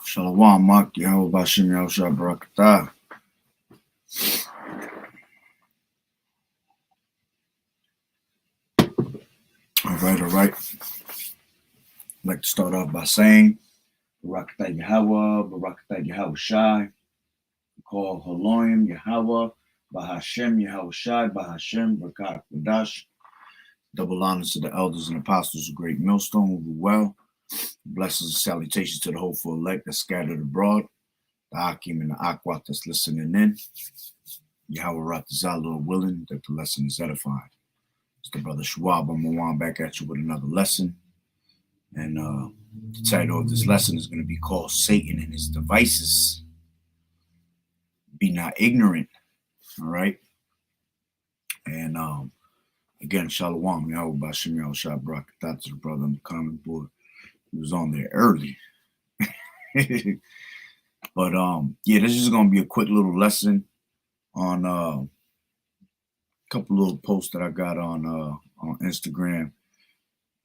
Shalom, Mak, Yahweh Bashim Yahushua Barakatah. All right. I'd like to start off by saying, Barakatah Yahweh, Barakatah Yahweh Shai, call Haloim Yahweh, Bahashem Yahweh Shai, Bahashem Barakat Qudash. Double honors to the elders and apostles of Great Millstone who do well. Blessings and salutations to the hopeful elect that's scattered abroad, the Hakim and the Akwat that's listening in. Yahweh Ratazah, Lord willing, that the lesson is edified. It's the brother Schwab. I'm going back at you with another lesson. And the title of this lesson is going to be called Satan and His Devices. Be not ignorant. All right. And again, Shalom, Yahweh Bashim Yahushua Barakatah to the brother on the comment board. He was on there early. But yeah, this is going to be a quick little lesson on a couple little posts that I got on Instagram.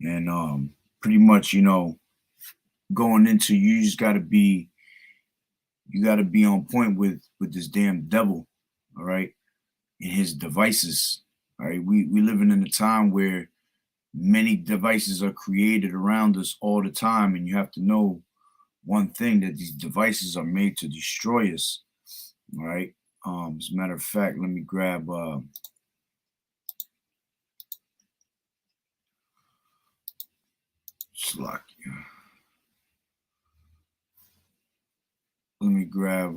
And pretty much, you know, going into, you just got to be on point with this damn devil, all right, and his devices. All right, we living in a time where many devices are created around us all the time, and you have to know one thing, that these devices are made to destroy us. All right. As a matter of fact, let me grab Slack. Let me grab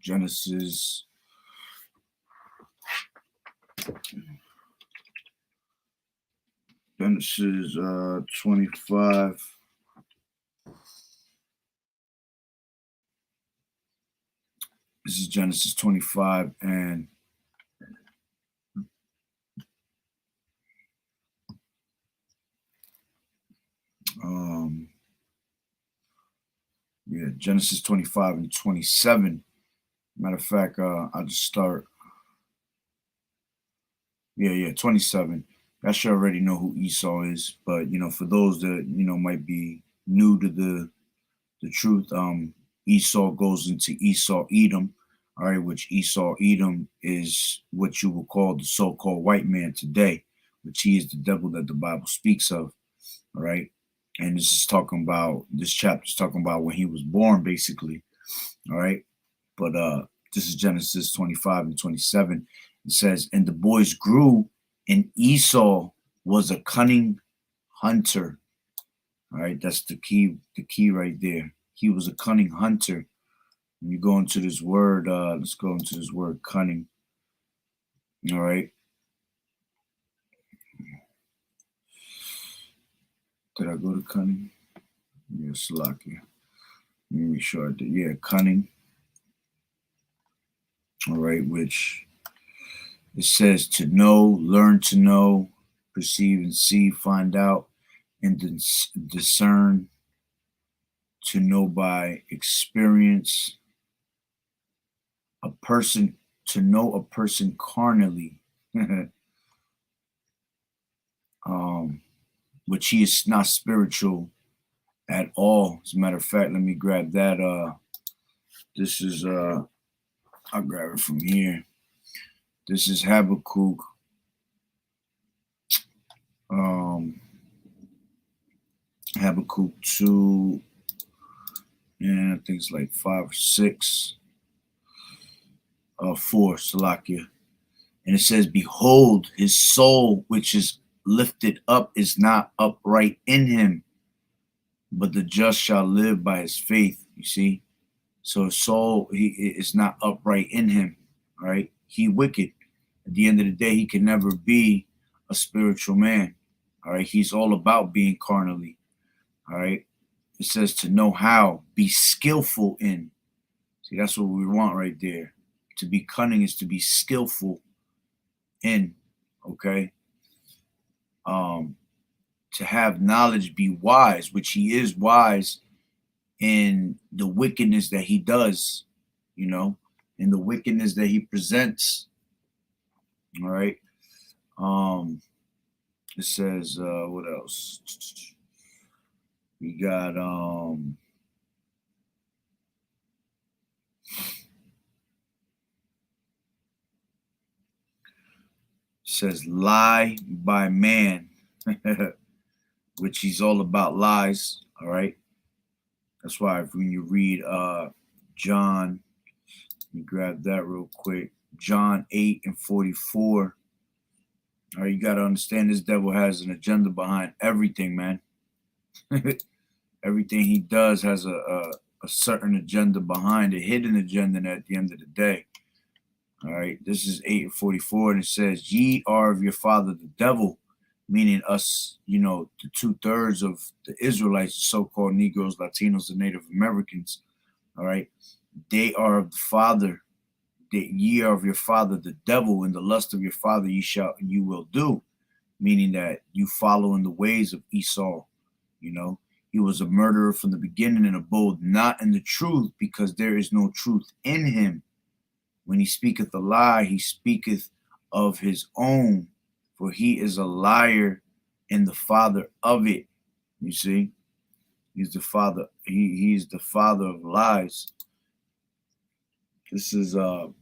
Genesis. Genesis 25. This is Genesis 25, and yeah, Genesis 25 and 27. Matter of fact, I'll just start. Yeah, 27. I should already know who Esau is, but you know, for those that might be new to the truth, Esau goes into Esau Edom, all right, which Esau Edom is what you will call the so-called white man today, which he is the devil that the Bible speaks of, all right. And this chapter is talking about when he was born, basically, all right. But this is Genesis 25 and 27. It says, and the boys grew, and Esau was a cunning hunter. All right, that's the key right there. He was a cunning hunter. When you go into this word, let's go into this word cunning. All right. Did I go to cunning? Yeah, Salakia. Let me make sure I did. Yeah, cunning. All right, which it says to know, learn to know, perceive and see, find out, and discern, to know by experience. A person, to know a person carnally, which he is not spiritual at all. As a matter of fact, let me grab that. This is I'll grab it from here. This is Habakkuk. Habakkuk 2, and I think it's like 5 or 6. 4, Salakia. And it says, behold, his soul which is lifted up is not upright in him, but the just shall live by his faith. You see? So his soul, he is not upright in him, right? He wicked. At the end of the day, he can never be a spiritual man. All right. He's all about being carnally. All right. It says to know how, be skillful in. See, that's what we want right there. To be cunning is to be skillful in. Okay. To have knowledge, be wise, which he is wise in the wickedness that he does, in the wickedness that he presents. All right. It says, what else? We got says lie by man, which he's all about lies. All right. That's why when you read John, let me grab that real quick. John 8:44. All right, you got to understand this devil has an agenda behind everything, man. Everything he does has a certain agenda behind it, hidden agenda at the end of the day. All right, this is 8:44, and it says, "Ye are of your father the devil," meaning us, the 2/3 of the Israelites, so-called Negroes, Latinos, and Native Americans. All right, they are of the father. Ye are of your father the devil, and the lust of your father you will do, meaning that you follow in the ways of Esau. He was a murderer from the beginning and abode not in the truth, because there is no truth in him. When he speaketh a lie, he speaketh of his own, for he is a liar and the father of it. You see, he's the father. He's the father of lies. This is the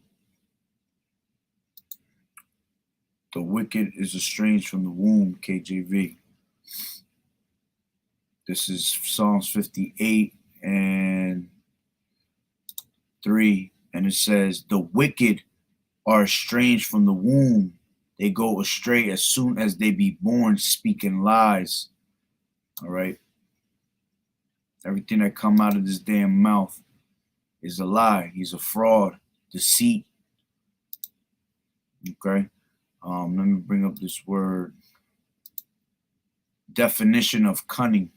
wicked is estranged from the womb, KJV. This is Psalms 58:3. And it says, the wicked are estranged from the womb. They go astray as soon as they be born, speaking lies. All right. Everything that come out of this damn mouth is a lie. He's a fraud, deceit. Okay. Let me bring up this word. Definition of cunning.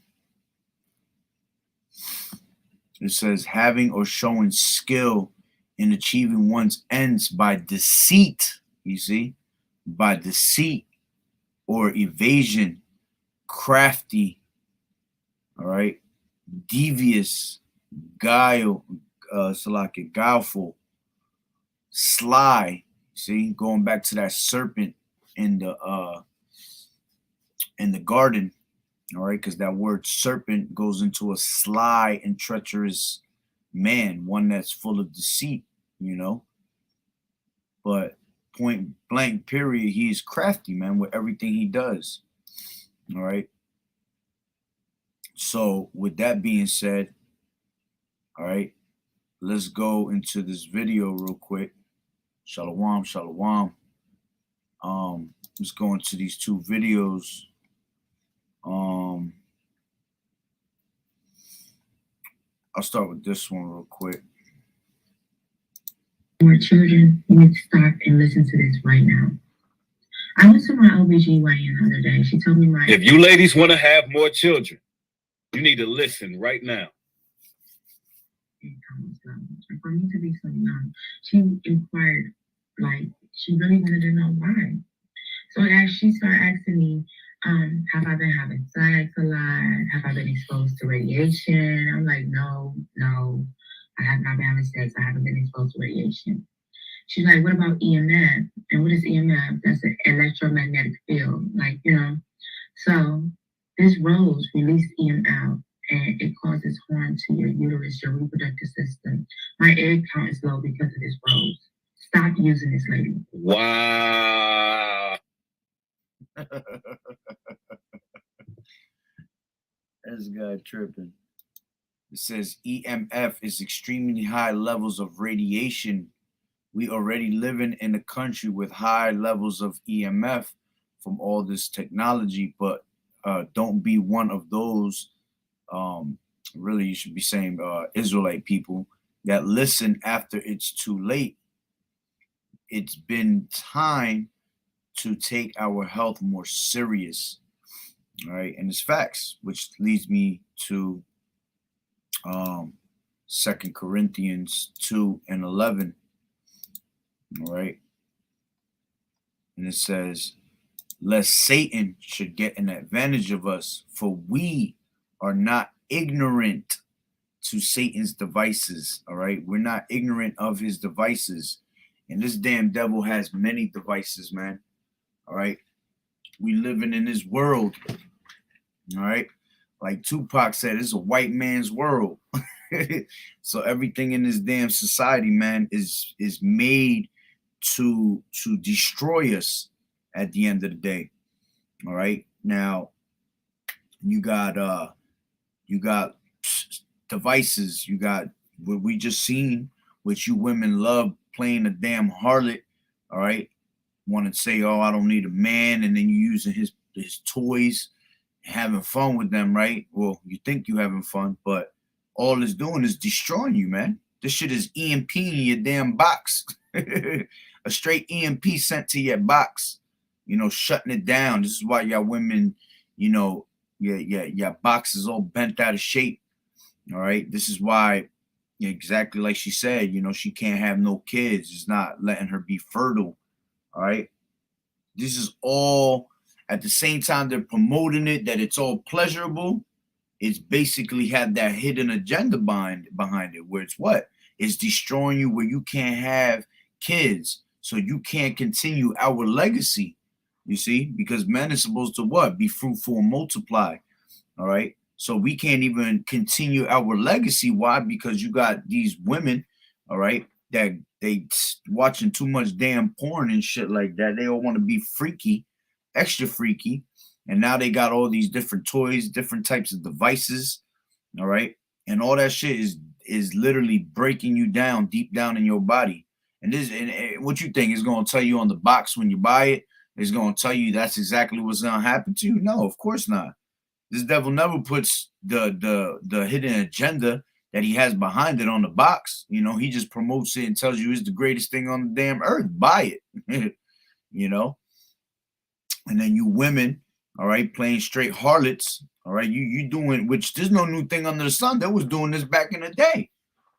It says having or showing skill in achieving one's ends by deceit. You see, by deceit or evasion, crafty. All right, devious, guileful, sly. See, going back to that serpent in the garden. All right, because that word serpent goes into a sly and treacherous man, one that's full of deceit, But point blank, period, he's crafty, man, with everything he does. All right. So with that being said, all right, let's go into this video real quick. Shalom, shalom. Let's go into these two videos. I'll start with this one real quick. More children, you need to stop and listen to this right now. I went to my OBGYN the other day. She told me if you ladies want to have more children, you need to listen right now. For me to be so young, she inquired, like, she really wanted to know why. So as she started asking me, have I been having sex a lot? Have I been exposed to radiation? I'm like, no, I have not been having sex. I haven't been exposed to radiation. She's like, what about EMF? And what is EMF? That's an electromagnetic field. Like, So this rose released EMF, and it causes harm to your uterus, your reproductive system. My egg count is low because of this rose. Stop using this, lady. Wow. This guy tripping. It says EMF is extremely high levels of radiation. We already living in a country with high levels of EMF from all this technology, but don't be one of those. Really, you should be saying Israelite people that listen after it's too late. It's been time to take our health more serious. All right, and it's facts, which leads me to 2 Corinthians 2:11. All right, and it says, lest Satan should get an advantage of us, for we are not ignorant to Satan's devices. All right, we're not ignorant of his devices, and this damn devil has many devices, man. All right, We living in this world, all right? Like Tupac said, it's a white man's world. So everything in this damn society, man, is made to destroy us at the end of the day. All right. Now you got devices, you got what we just seen, which you women love playing a damn harlot. All right. Want to say, oh, I don't need a man, and then you using his toys, having fun with them, right? Well, you think you having fun, but all it's doing is destroying you, man. This shit is EMP in your damn box. A straight EMP sent to your box, shutting it down. This is why y'all women, your box is all bent out of shape. All right. This is why, exactly like she said, she can't have no kids. It's not letting her be fertile. All right. This is all at the same time they're promoting it, that it's all pleasurable. It's basically had that hidden agenda behind it, where it's what? It's destroying you, where you can't have kids. So you can't continue our legacy, you see, because men is supposed to what? Be fruitful and multiply. All right. So we can't even continue our legacy. Why? Because you got these women, all right, that they watching too much damn porn and shit like that. They all want to be freaky, extra freaky. And now they got all these different toys, different types of devices. All right. And all that shit is literally breaking you down deep down in your body. And what you think is going to tell you on the box when you buy it? It's going to tell you that's exactly what's going to happen to you? No, of course not. This devil never puts the hidden agenda that he has behind it on the box. He just promotes it and tells you it's the greatest thing on the damn earth. Buy it. And then you women, all right, playing straight harlots. All right, you doing, which there's no new thing under the sun. They was doing this back in the day.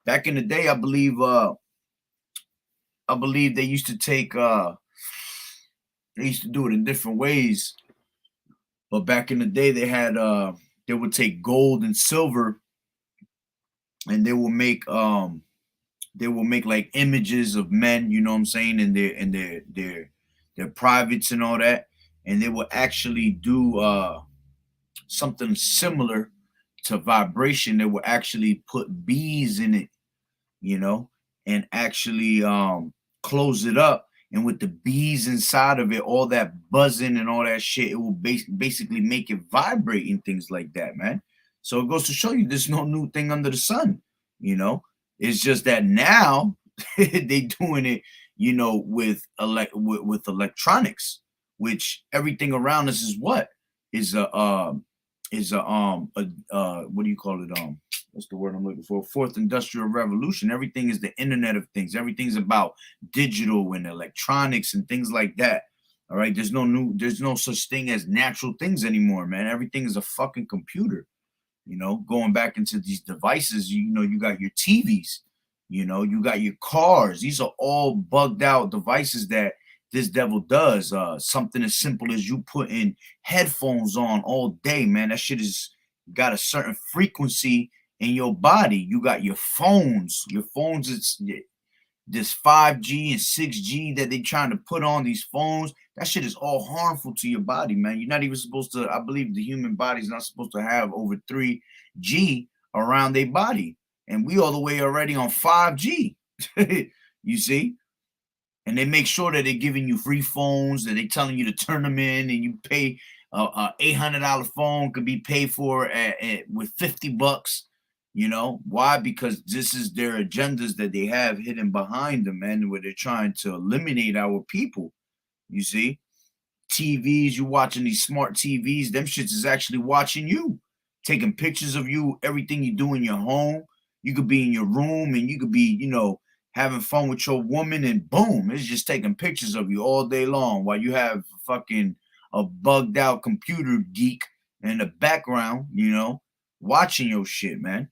Back in the day, I believe they used to take they used to do it in different ways. But back in the day, they would take gold and silver, and they will make like images of men, you know what I'm saying, and their privates and all that, and they will actually do something similar to vibration. They will actually put bees in it, and actually close it up. And with the bees inside of it, all that buzzing and all that shit, it will basically make it vibrate and things like that, man. So it goes to show you there's no new thing under the sun, It's just that now they doing it, with electronics, which everything around us is what? Is what do you call it? What's the word I'm looking for? Fourth industrial revolution. Everything is the internet of things. Everything's about digital and electronics and things like that. All right. There's no such thing as natural things anymore, man. Everything is a fucking computer. Going back into these devices, you got your TVs, you got your cars. These are all bugged out devices that this devil does. Something as simple as you putting headphones on all day, man. That shit is got a certain frequency in your body. You got your phones. It's this 5G and 6G that they trying to put on these phones. That shit is all harmful to your body, man. You're not even supposed to, I believe the human body is not supposed to have over 3G around their body. And we all the way already on 5G. You see? And they make sure that they're giving you free phones, that they're telling you to turn them in, and you pay a $800 phone could be paid for with $50. Why? Because this is their agendas that they have hidden behind them, man, where they're trying to eliminate our people. You see, TVs, you watching these smart TVs, them shits is actually watching you, taking pictures of you, everything you do in your home. You could be in your room and you could be, having fun with your woman, and boom, it's just taking pictures of you all day long while you have fucking a bugged out computer geek in the background, watching your shit, man.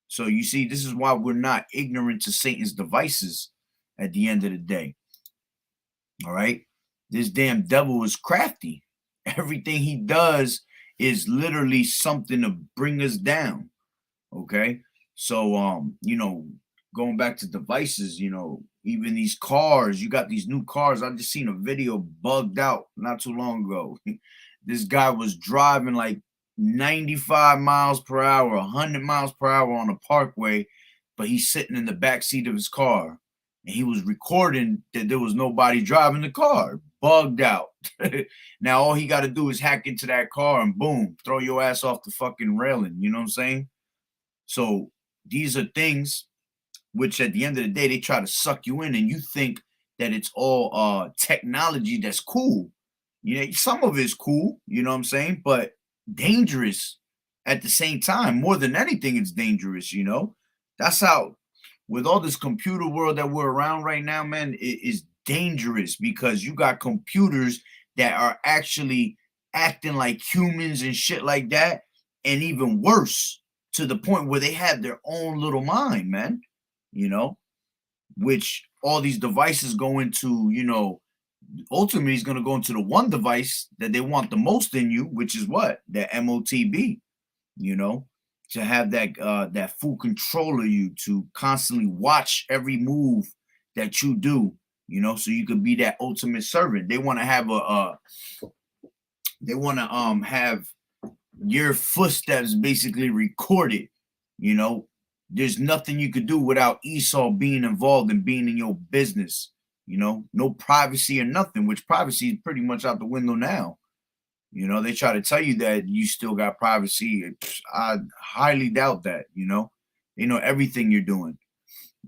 So you see, this is why we're not ignorant to Satan's devices at the end of the day. All right. This damn devil is crafty. Everything he does is literally something to bring us down. Okay. So, going back to devices, you know, even these cars, you got these new cars. I just seen a video bugged out not too long ago. This guy was driving like 95 miles per hour, 100 miles per hour on a parkway, but he's sitting in the back seat of his car and he was recording that there was nobody driving the car. Bugged out. Now all he got to do is hack into that car and boom, throw your ass off the fucking railing. You know what I'm saying? So these are things which at the end of the day, they try to suck you in and you think that it's all technology that's cool. You know, some of it's cool, you know what I'm saying? But dangerous at the same time. More than anything, it's dangerous, you know? That's how, with all this computer world that we're around right now, man, it is dangerous because you got computers that are actually acting like humans and shit like that. And even worse, to the point where they have their own little mind, man, you know, which all these devices go into, you know, ultimately is going to go into the one device that they want the most in you, which is what? That MOTB, you know, to have that that full control of you, to constantly watch every move that you do, you know, so you could be that ultimate servant. They want to have have your footsteps basically recorded, you know. There's nothing you could do without Esau being involved and being in your business, you know, no privacy or nothing, which privacy is pretty much out the window now. You know, they try to tell you that you still got privacy. I highly doubt that, you know. They know everything you're doing.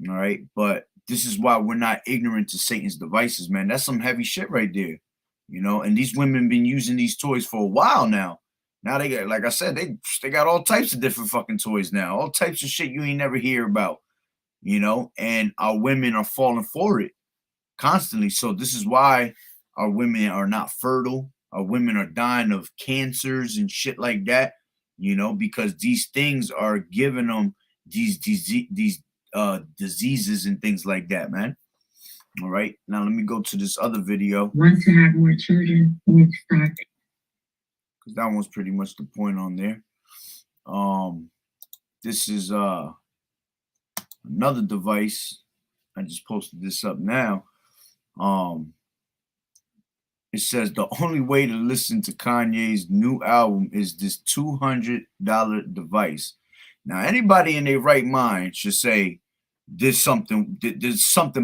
All right. But this is why we're not ignorant to Satan's devices, man. That's some heavy shit right there, you know. And these women been using these toys for a while now. Now they got, like I said, they got all types of different fucking toys now, all types of shit you ain't never hear about, you know, and our women are falling for it constantly. So this is why our women are not fertile. Our women are dying of cancers and shit like that, you know, because these things are giving them these diseases and things like that, man. All right. Now let me go to this other video. Want to have more children, you need to start. Because that one's pretty much the point on there. This is another device. I just posted this up now. It says the only way to listen to Kanye's new album is this $200 device. Now, anybody in their right mind should say there's something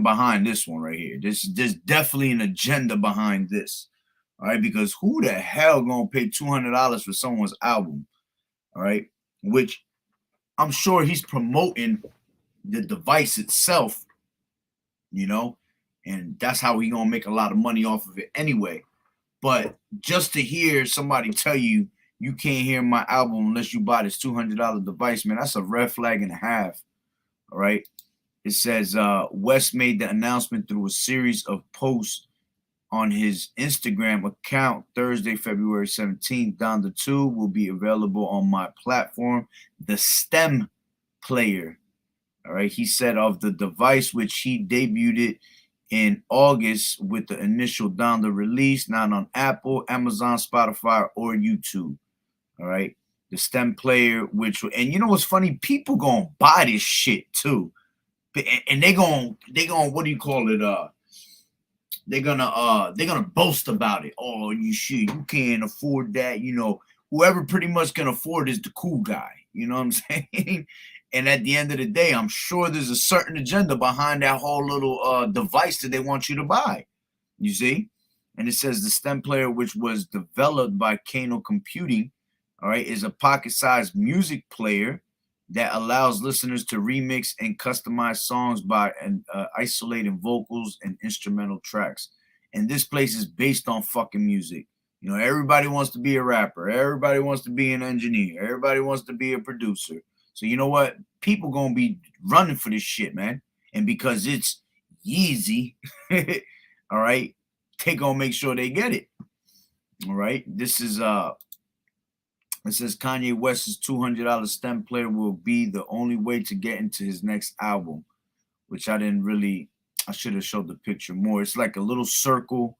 behind this one right here. There's definitely an agenda behind this. All right, because who the hell gonna pay $200 for someone's album? All right, which I'm sure he's promoting the device itself, you know, and that's how he gonna make a lot of money off of it anyway. But just to hear somebody tell you you can't hear my album unless you buy this $200 device, man, that's a red flag and a half. All right, it says West made the announcement through a series of posts on his Instagram account Thursday, February 17th. Donda 2 will be available on my platform, the STEM Player. All right. He said of the device, which he debuted it in August with the initial Donda release, not on Apple, Amazon, Spotify, or YouTube. All right. The STEM Player, which, and you know what's funny? People gonna buy this shit too. And they gonna, what do you call it? They're gonna boast about it. Oh, you can't afford that. You know, whoever pretty much can afford is the cool guy. You know what I'm saying? And at the end of the day, I'm sure there's a certain agenda behind that whole little device that they want you to buy. You see? And it says the STEM Player, which was developed by Kano Computing, all right, is a pocket-sized music player that allows listeners to remix and customize songs by isolating vocals and instrumental tracks. And this place is based on fucking music. You know, everybody wants to be a rapper. Everybody wants to be an engineer. Everybody wants to be a producer. So you know what? People gonna be running for this shit, man. And because it's Yeezy, all right, they gonna make sure they get it. All right. This is it says Kanye West's $200 STEM Player will be the only way to get into his next album, which I should have showed the picture more. It's like a little circle.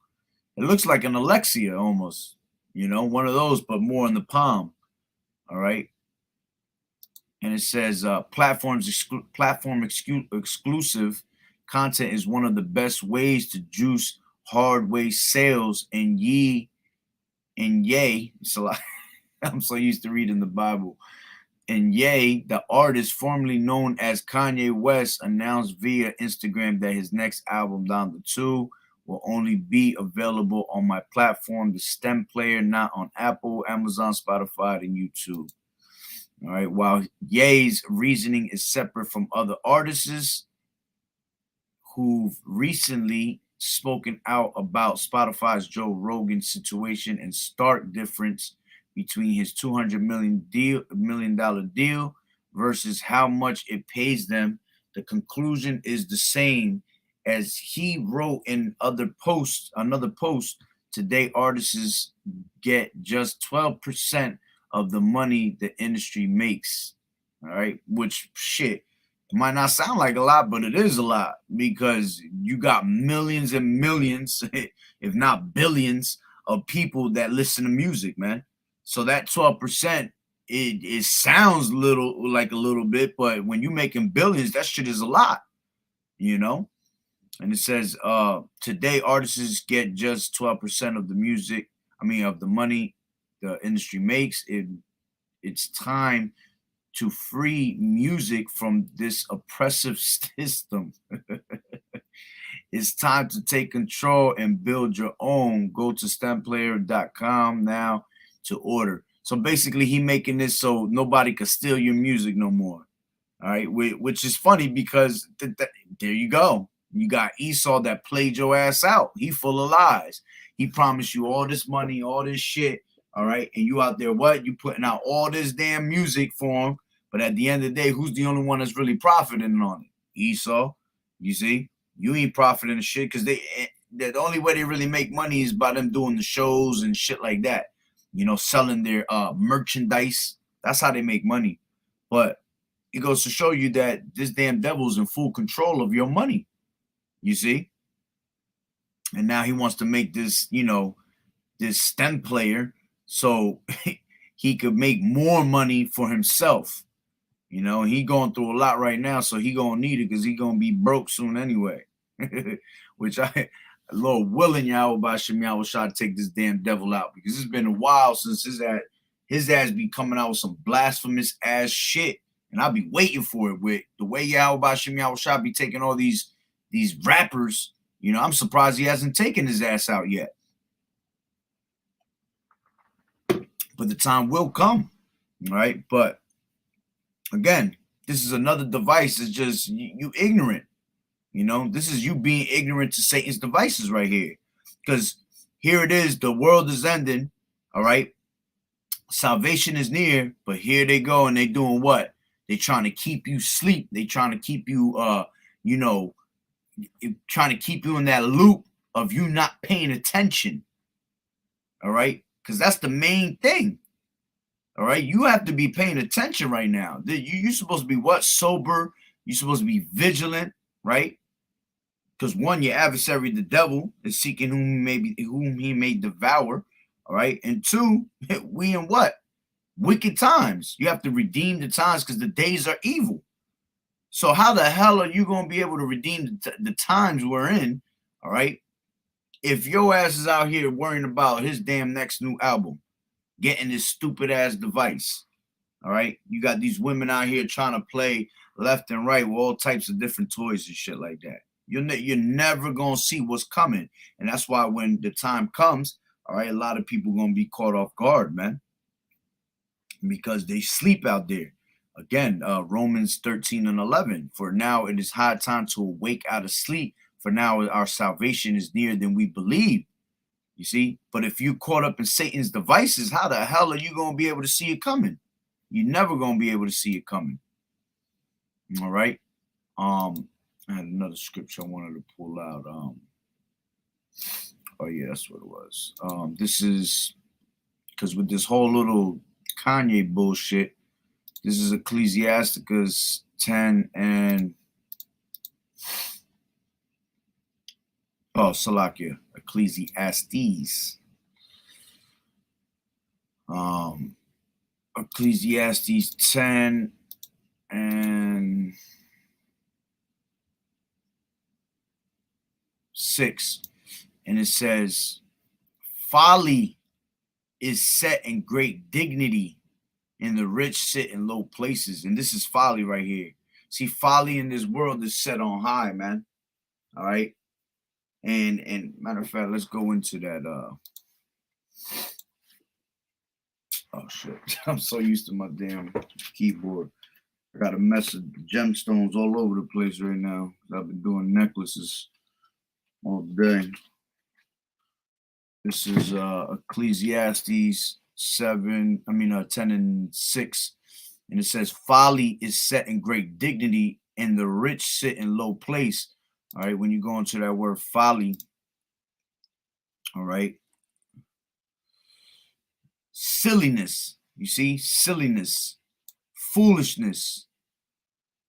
It looks like an Alexia almost, you know, one of those, but more in the palm. All right. and it says platform exclusive content is one of the best ways to juice hardware sales. And yay, so I'm so used to reading the Bible. And Ye, the artist formerly known as Kanye West, announced via Instagram that his next album, Donda 2, will only be available on my platform, the STEM player, not on Apple, Amazon, Spotify, and YouTube. All right. While Ye's reasoning is separate from other artists who've recently spoken out about Spotify's Joe Rogan situation and stark difference between his $200 million deal versus how much it pays them, the conclusion is the same as he wrote in another post. Today, artists get just 12% of the money the industry makes. All right, which shit, it might not sound like a lot, but it is a lot because you got millions and millions, if not billions, of people that listen to music, man. So that 12%, it sounds like a little bit, but when you're making billions, that shit is a lot, you know? And it says, today artists get just 12% of the money the industry makes. It's time to free music from this oppressive system. It's time to take control and build your own. Go to stemplayer.com now to order. So basically, he making this so nobody could steal your music no more. All right, which is funny because there you go. You got Esau that played your ass out. He full of lies. He promised you all this money, all this shit. All right, and you out there, what? You putting out all this damn music for him. But at the end of the day, who's the only one that's really profiting on it? Esau. You see, you ain't profiting the shit because the only way they really make money is by them doing the shows and shit like that. You know, selling their merchandise. That's how they make money. But it goes to show you that this damn devil's in full control of your money. You see? And now he wants to make this, this STEM player so he could make more money for himself. He going through a lot right now, so he gonna need it because he gonna be broke soon anyway. Which Lord willing, Yahweh Bashim Yahweh shall take this damn devil out because it's been a while since his ass be coming out with some blasphemous ass shit, and I'll be waiting for it. With the way Yahweh Bashim Yahweh shall be taking all these rappers, I'm surprised he hasn't taken his ass out yet. But the time will come, right? But again, this is another device. It's just you ignorant. This is you being ignorant to Satan's devices right here. Because here it is, the world is ending, all right? Salvation is near, but here they go and they doing what? They trying to keep you asleep. They trying to keep you, trying to keep you in that loop of you not paying attention, all right? Because that's the main thing, all right? You have to be paying attention right now. You're supposed to be what? Sober. You're supposed to be vigilant, right? Because one, your adversary, the devil, is seeking whom he may devour. All right. And two, we in what? Wicked times. You have to redeem the times because the days are evil. So how the hell are you going to be able to redeem the times we're in? All right. If your ass is out here worrying about his damn next new album, getting this stupid ass device. All right. You got these women out here trying to play left and right with all types of different toys and shit like that. You're never going to see what's coming. And that's why when the time comes, all right, a lot of people going to be caught off guard, man, because they sleep out there. Again, Romans 13:11, for now it is high time to awake out of sleep, for now our salvation is nearer than we believe. You see, but if you caught up in Satan's devices, how the hell are you going to be able to see it coming? You're never going to be able to see it coming. All right. I had another scripture I wanted to pull out. Oh yeah, that's what it was. This is because with this whole little Kanye bullshit, this is Ecclesiasticus 10 and Salakia, Ecclesiastes. Ecclesiastes 10 6, and it says, folly is set in great dignity, and the rich sit in low places. And this is folly right here. See, folly in this world is set on high, man. All right. And matter of fact, let's go into that. Oh shit. I'm so used to my damn keyboard. I got a mess of gemstones all over the place right now. I've been doing necklaces all day. This is Ecclesiastes 10 and 6. And it says, folly is set in great dignity, and the rich sit in low place. All right, when you go into that word folly, all right, silliness, you see, silliness, foolishness.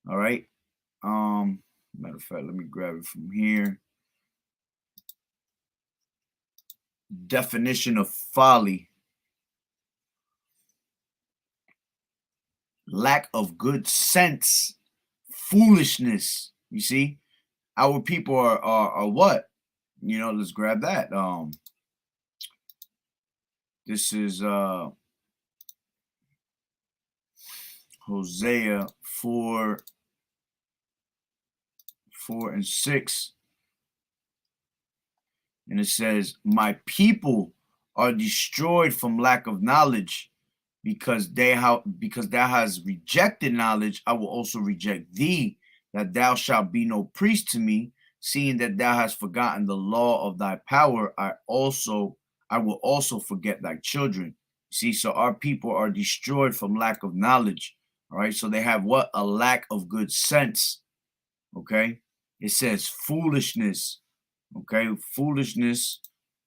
All right. Matter of fact, let me grab it from here. Definition of folly: lack of good sense, foolishness. You see, our people are what? You know, let's grab that. This is Hosea 4 and 6. And it says, my people are destroyed from lack of knowledge, because thou hast rejected knowledge. I will also reject thee, that thou shalt be no priest to me, seeing that thou hast forgotten the law of thy power. I will also forget thy children. See, so our people are destroyed from lack of knowledge. All right, so they have what? A lack of good sense. Okay, it says foolishness. Okay, foolishness.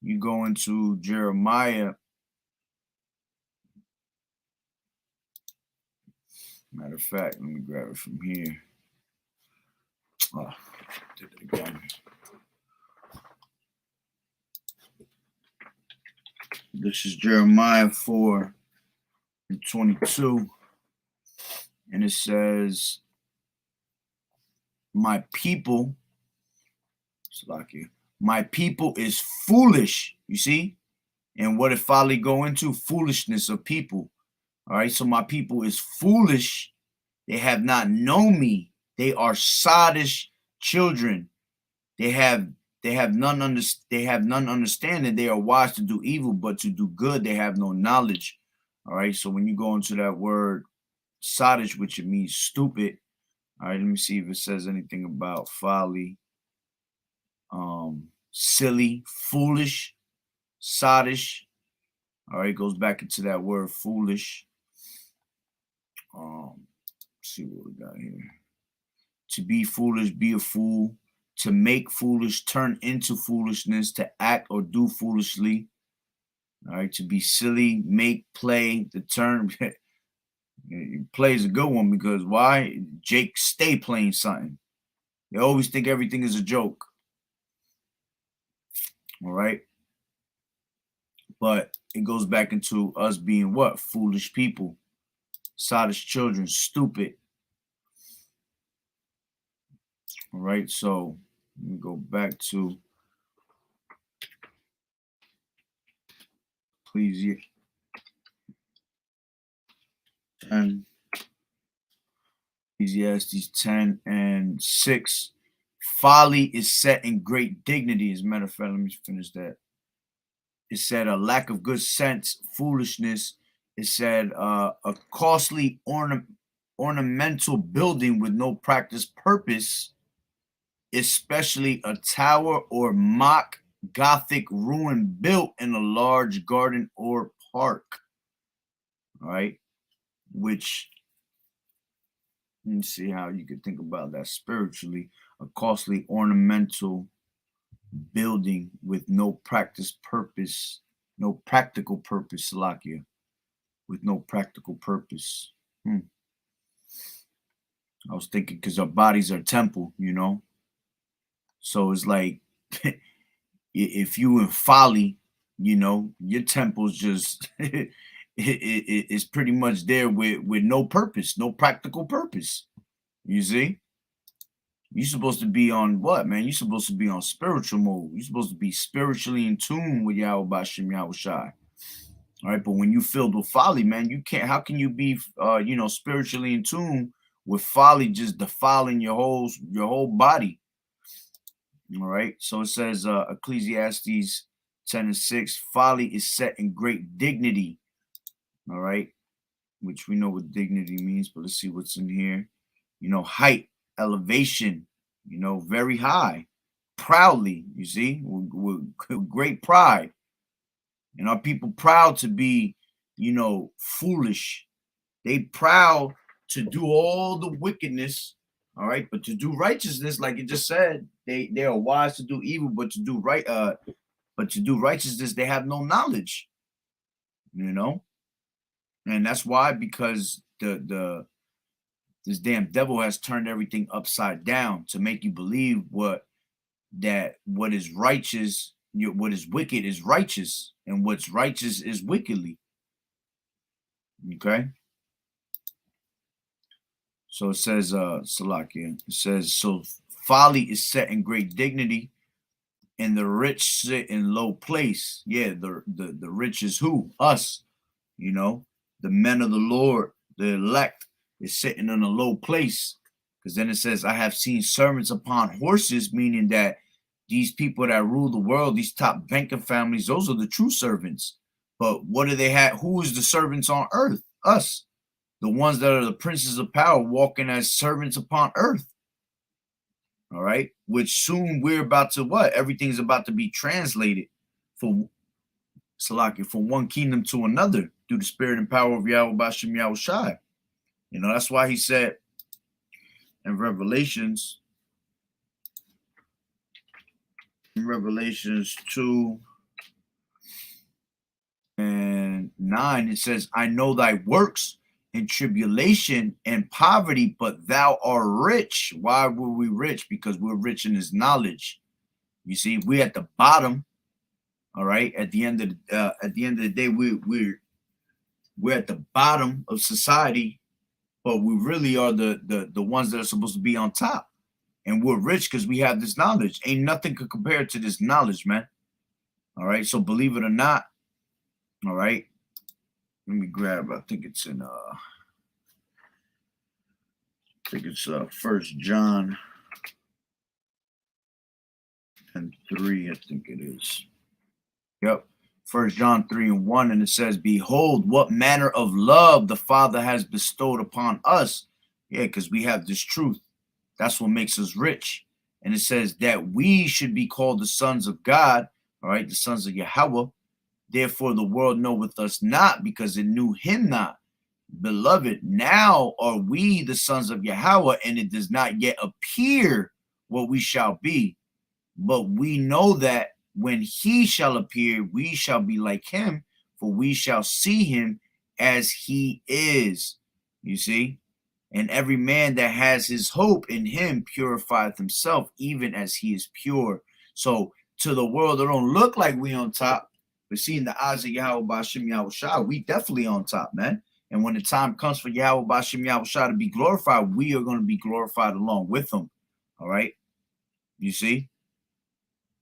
You go into Jeremiah. Matter of fact, let me grab it from here. Oh, did it again. This is Jeremiah 4 and 22. And it says, my people is foolish. You see? And what did folly go into? Foolishness of people. All right. So my people is foolish. They have not known me. They are sottish children. They have none understanding. They are wise to do evil, but to do good they have no knowledge. All right. So when you go into that word sottish, which it means stupid. All right. Let me see if it says anything about folly. Silly, foolish, sottish. All right, it goes back into that word foolish. Let's see what we got here. To be foolish, be a fool. To make foolish, turn into foolishness. To act or do foolishly. All right, to be silly, make, play. The term play is a good one, because why? Jake stay playing something. They always think everything is a joke. All right. But it goes back into us being what? Foolish people, sottish children, stupid. All right. So let me go back to Ecclesiastes 10. Ecclesiastes 10 and 6. Folly is set in great dignity. As a matter of fact, let me finish that. It said a lack of good sense, foolishness. It said a costly ornamental building with no practiced purpose, especially a tower or mock Gothic ruin built in a large garden or park. All right, which, let me see how you could think about that spiritually. A costly ornamental building with no practiced purpose, no practical purpose, Salakia, with no practical purpose. I was thinking, because our bodies are temple, you know? So it's like, if you in folly, you know, your temple's just, it's pretty much there with no purpose, no practical purpose. You see? You're supposed to be on what, man? You're supposed to be on spiritual mode. You're supposed to be spiritually in tune with Yahweh Bashem Yahushai. All right, but when you filled with folly, man, you can't. How can you be, spiritually in tune with folly, just defiling your whole body? All right. So it says, Ecclesiastes 10:6, folly is set in great dignity. All right, which we know what dignity means, but let's see what's in here. Height, elevation. Very high, proudly. You see, with great pride. And are people proud to be, foolish? They proud to do all the wickedness, all right, but to do righteousness, like it just said, they are wise to do evil, but to do righteousness, they have no knowledge, and that's why, because this damn devil has turned everything upside down to make you believe what is righteous. What is wicked is righteous, and what's righteous is wickedly. Okay. So it says, Salakia, it says, so folly is set in great dignity, and the rich sit in low place. Yeah, the rich is who? Us. The men of the Lord, the elect, is sitting in a low place. Because then it says, I have seen servants upon horses, meaning that these people that rule the world, these top banking families, those are the true servants. But what do they have? Who is the servants on earth? Us. The ones that are the princes of power walking as servants upon earth. All right. Which soon we're about to what? Everything's about to be translated from one kingdom to another through the spirit and power of Yahweh Bashem Yahushai. That's why he said in Revelations 2 and 9, it says, I know thy works in tribulation and poverty, but thou art rich. Why were we rich? Because we're rich in his knowledge. You see, we're at the bottom. All right. At the end of the day, we're at the bottom of society, but we really are the ones that are supposed to be on top. And we're rich because we have this knowledge. Ain't nothing could compare to this knowledge, man. All right. So believe it or not. All right. Let me grab. I think it's in. First John and 3. I think it is. Yep. First John 3:1, and it says, "Behold, what manner of love the Father has bestowed upon us." Yeah, because we have this truth. That's what makes us rich. And it says that we should be called the sons of God, all right, the sons of Yahweh. Therefore, the world knoweth us not, because it knew him not. Beloved, now are we the sons of Yahweh, and it does not yet appear what we shall be. But we know that when he shall appear, we shall be like him, for we shall see him as he is. You see? And every man that has his hope in him purifieth himself, even as he is pure. So to the world, it don't look like we on top, but see, in the eyes of Yahweh Bashem Yahushua, we definitely on top, man. And when the time comes for Yahweh Bashem Yahushua to be glorified, we are going to be glorified along with him. All right? You see?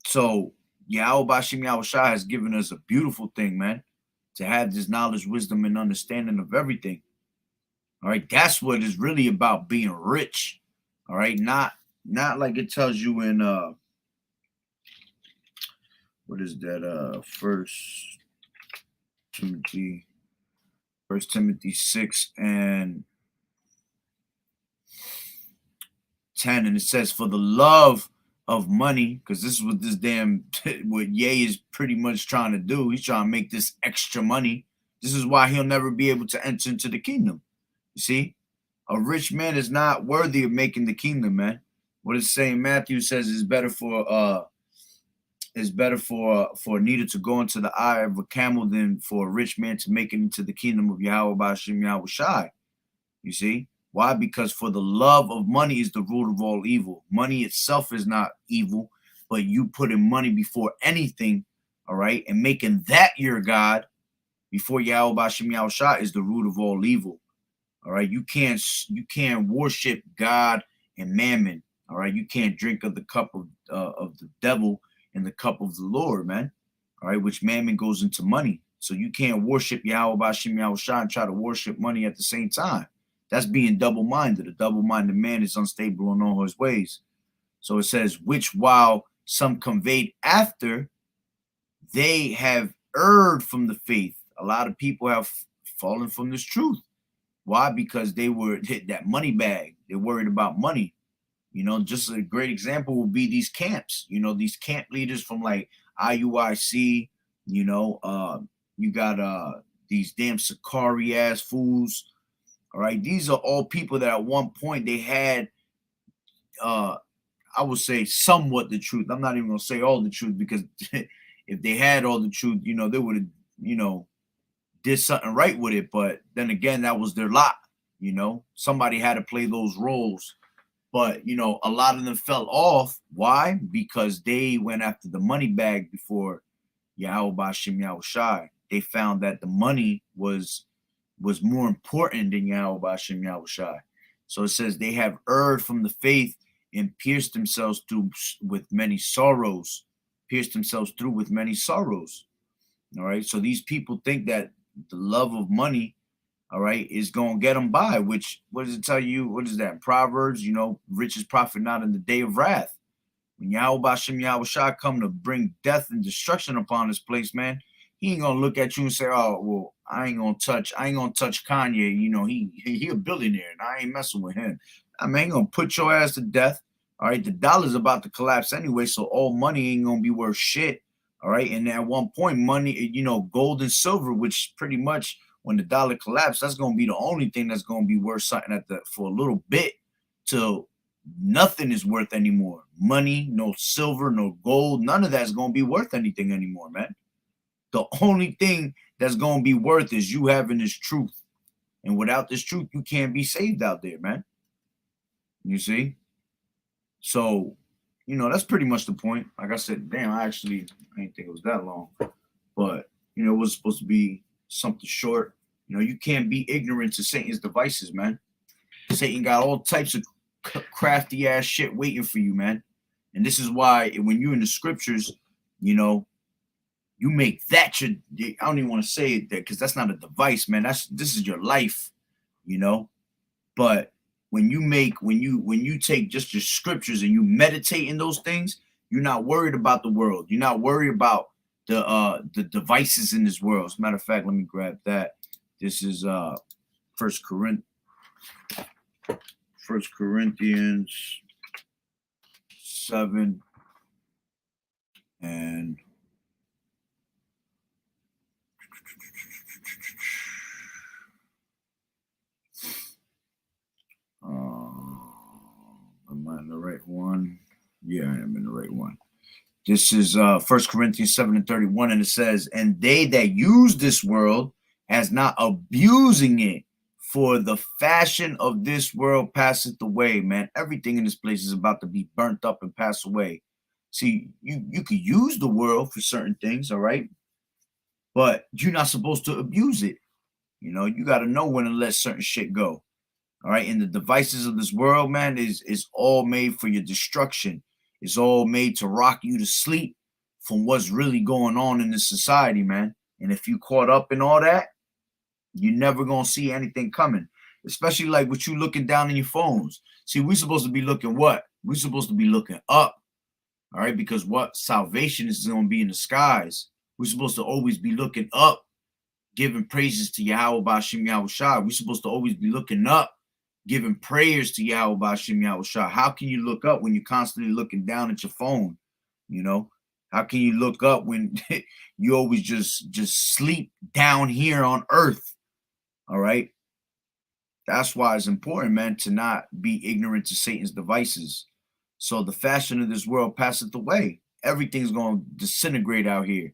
So Yahweh Bashem Yahushua has given us a beautiful thing, man, to have this knowledge, wisdom, and understanding of everything. All right, that's what it's really about, being rich. All right, not like it tells you in what is that? First Timothy 6 and 10, and it says, "For the love of money," because this is what what Ye is pretty much trying to do. He's trying to make this extra money. This is why he'll never be able to enter into the kingdom. You see, a rich man is not worthy of making the kingdom, man. What it's saying, Matthew says, it's better for a needle to go into the eye of a camel than for a rich man to make it into the kingdom of Yahweh Bashem Yahushai. You see, why? Because for the love of money is the root of all evil. Money itself is not evil, but you putting money before anything, all right, and making that your God before Yahweh Bashem Yahushai is the root of all evil. All right, you can't worship God and mammon. All right, you can't drink of the cup of the devil and the cup of the Lord, man. All right, which mammon goes into money. So you can't worship Yahweh Bashim Yahweh Shai and try to worship money at the same time. That's being double-minded. A double-minded man is unstable in all his ways. So it says, which while some conveyed after, they have erred from the faith. A lot of people have fallen from this truth. Why? Because they were that money bag. They're worried about money. You know, just a great example would be these camps. You know, these camp leaders from like IUIC. You know, you got these damn Sakari ass fools. All right, these are all people that at one point they had, I would say, somewhat the truth. I'm not even gonna say all the truth, because if they had all the truth, you know, they would have, you know, did something right with it. But then again, that was their lot. You know, somebody had to play those roles. But, you know, a lot of them fell off. Why? Because they went after the money bag before Yahweh Bashim Yahweh Shai. They found that the money was more important than Yahweh Bashim Yahweh Shai. So it says they have erred from the faith and pierced themselves through with many sorrows. Pierced themselves through with many sorrows. All right. So these people think that the love of money, all right, is going to get them by, which, what does it tell you? What is that? Proverbs, you know, riches profit not in the day of wrath. When Yahweh Bashim Yahweh Shai come to bring death and destruction upon this place, man, he ain't going to look at you and say, oh, well, I ain't going to touch Kanye. You know, he a billionaire and I ain't messing with him. I mean, ain't going to put your ass to death. All right. The dollar's about to collapse anyway. So all money ain't going to be worth shit. All right. And at one point, money, you know, gold and silver, which pretty much, when the dollar collapses, that's going to be the only thing that's going to be worth something for a little bit, till nothing is worth anymore. Money, no silver, no gold, none of that's going to be worth anything anymore, man. The only thing that's going to be worth is you having this truth. And without this truth, you can't be saved out there, man. You see? So, you know, that's pretty much the point. Like I said, damn, I didn't think it was that long. But, you know, it was supposed to be something short. You know, you can't be ignorant to Satan's devices, man. Satan got all types of crafty ass shit waiting for you, man. And this is why when you're in the scriptures, you know, you make that your, I don't even want to say it, that because that's not a device, man. This is your life, you know. But when you take just your scriptures and you meditate in those things, you're not worried about the world. You're not worried about the devices in this world. As a matter of fact, let me grab that. This is First Corinthians 7 and am I in the right one? Yeah, I am in the right one. This is 1 Corinthians 7 and 31, and it says, and they that use this world as not abusing it, for the fashion of this world passeth away, man. Everything in this place is about to be burnt up and pass away. See, you could use the world for certain things, all right? But you're not supposed to abuse it. You know, you got to know when to let certain shit go. All right. And the devices of this world, man, is all made for your destruction. It's all made to rock you to sleep from what's really going on in this society, man. And if you caught up in all that, you're never going to see anything coming, especially like what you looking down in your phones. See, we're supposed to be looking what? We're supposed to be looking up. All right. Because what? Salvation is going to be in the skies. We're supposed to always be looking up, giving praises to Yahweh Bashim Yahweh Shai. We're supposed to always be looking up, giving prayers to Yahweh Bashim Yahweh Shai. How can you look up when you're constantly looking down at your phone? You know, how can you look up when you always just sleep down here on earth? All right. That's why it's important, man, to not be ignorant to Satan's devices. So the fashion of this world passeth away. Everything's going to disintegrate out here.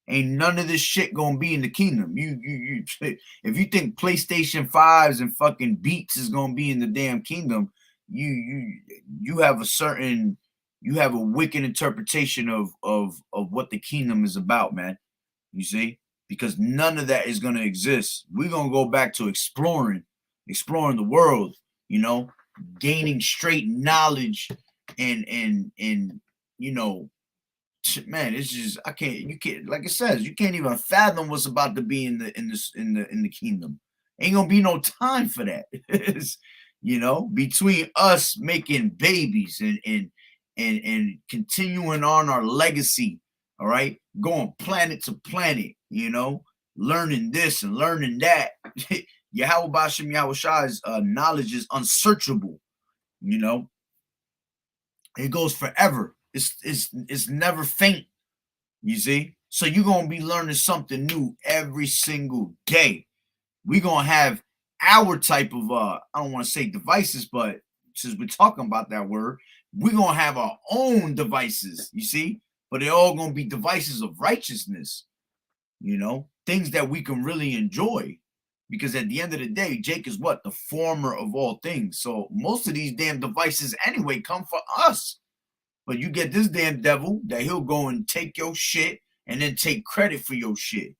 Ain't none of this shit gonna be in the kingdom. You if you think PlayStation 5s and fucking Beats is gonna be in the damn kingdom, you have a wicked interpretation of what the kingdom is about, man. You see? Because none of that is gonna exist. We're gonna go back to exploring the world, you know, gaining straight knowledge and you know, man, it's just you can't, like it says, you can't even fathom what's about to be in the kingdom. Ain't gonna be no time for that. You know, between us making babies and continuing on our legacy, all right, going planet to planet, you know, learning this and learning that. Yahweh Bashem Yahweh Shai's knowledge is unsearchable, you know. It goes forever. It's never faint, you see. So you're gonna be learning something new every single day. We're gonna have our type of I don't want to say devices, but since we're talking about that word, we're gonna have our own devices, you see, but they're all gonna be devices of righteousness, you know, things that we can really enjoy. Because at the end of the day, Jake is what? The former of all things. So most of these damn devices anyway come for us. But you get this damn devil that he'll go and take your shit and then take credit for your shit.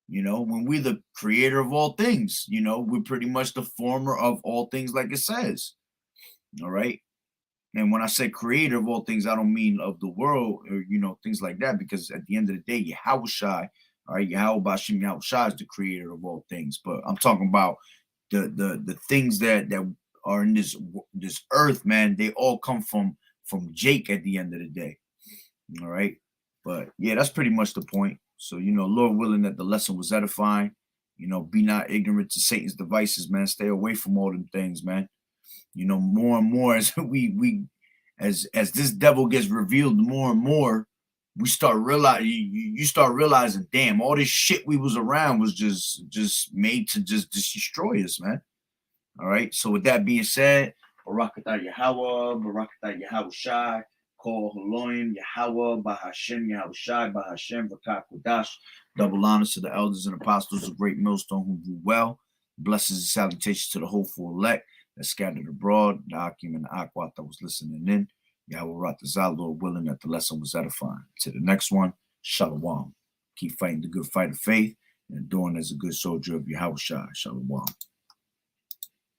You know, when we're the creator of all things, you know, we're pretty much the former of all things, like it says. All right. And when I say creator of all things, I don't mean of the world or, you know, things like that, because at the end of the day, Yahweh Shai, all right, Yahweh Bashem Yahweh Shai is the creator of all things. But I'm talking about the things that are in this earth, man. They all come from Jake at the end of the day. All right. But yeah, that's pretty much the point. So, you know, Lord willing that the lesson was edifying. You know, be not ignorant to Satan's devices, man. Stay away from all them things, man. You know, more and more as as this devil gets revealed more and more, we start realizing you start realizing, damn, all this shit we was around was just made to just destroy us, man. All right. So with that being said, Barakatah Yahweh, Barakatah Yahweh Shai, Call Haloim, Yahweh, Bahashem, Yahweh Shai, Bahashem, Vakak Kodash. Double honors to the elders and apostles of Great Millstone who do well. Blessings and salutations to the hopeful elect that scattered abroad, the Akim and the Akwat that was listening in. Yahweh Ratazah, Lord willing that the lesson was edifying. To the next one, Shalom. Keep fighting the good fight of faith and doing as a good soldier of Yahweh Shai. Shalom.